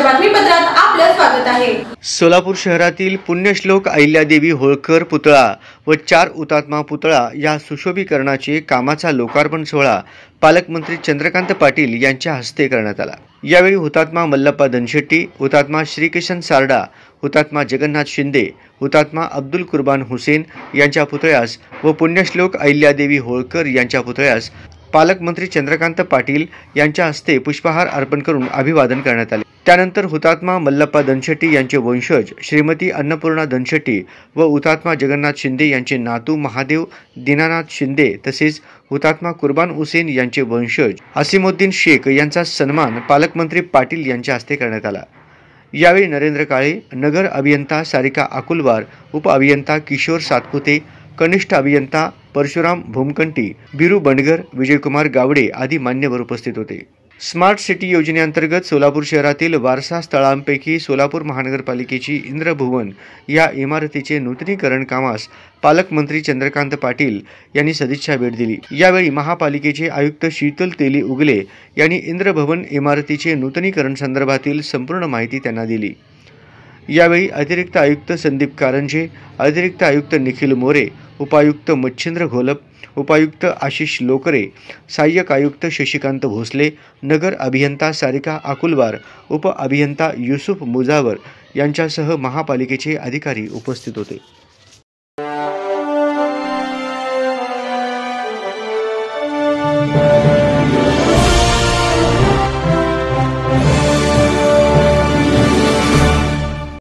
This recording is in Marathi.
बातमीपत्रात आपलं स्वागत आहे। सोलापूर शहरातील पुण्यश्लोक अहिल्यादेवी होळकर पुतळा व 4 हुतात्मा पुतळा या सुशोभीकरणाचे कामाचा लोकार्पण सोहळा पालकमंत्री चंद्रकांत पाटील यांच्या हस्ते करण्यात आला। यावेळी हुतात्मा मल्लप्पा धनशेट्टी, हुतात्मा श्रीकिशन सारडा, हुतात्मा जगन्नाथ शिंदे, हुतात्मा अब्दुल कुर्बान हुसेन यांच्या पुतळ्यास व पुण्यश्लोक अहिल्यादेवी होळकर यांच्या पुतळ्यास पालकमंत्री चंद्रकांत पाटील यांच्या हस्ते पुष्पहार अर्पण करून अभिवादन करण्यात आले। त्यानंतर हुतात्मा मल्लप्पा धनशेट्टी यांचे वंशज श्रीमती अन्नपूर्णा धनशेट्टी व हुतात्मा जगन्नाथ शिंदे यांचे नातू महादेव दीनानाथ शिंदे तसेच हुतात्मा कुर्बान हुसेन यांचे वंशज असीमुद्दीन शेख यांचा सन्मान पालकमंत्री पाटील यांच्या हस्ते करण्यात आला। यावेळी नरेंद्र काळे, नगर अभियंता सारिका अकुलवार, उप अभियंता किशोर सातपुते, कनिष्ठ अभियंता परशुराम भूमकंटी, बिरू बंडगर, विजयकुमार गावडे आदी मान्यवर उपस्थित होते। स्मार्ट सिटी योजनेअंतर्गत सोलापूर शहरातील वारसा स्थळांपैकी सोलापूर महानगरपालिकेची इंद्रभुवन या इमारतीचे नूतनीकरण कामास पालकमंत्री चंद्रकांत पाटील यांनी सदिच्छा भेट दिली। यावेळी महापालिकेचे आयुक्त शीतल तेली उगले यांनी इंद्रभवन इमारतीचे नूतनीकरण संदर्भातील संपूर्ण माहिती त्यांना दिली। यावेळी अतिरिक्त आयुक्त संदीप कारंजे, अतिरिक्त आयुक्त निखिल मोरे, उपायुक्त मच्छिंद्र घोलप, उपायुक्त आशिष लोकरे, सहाय्यक आयुक्त शशिकांत भोसले, नगर अभियंता सारिका अकुलवार, उप अभियंता युसुफ मुजावर यांच्यासह महापालिकेचे अधिकारी उपस्थित होते।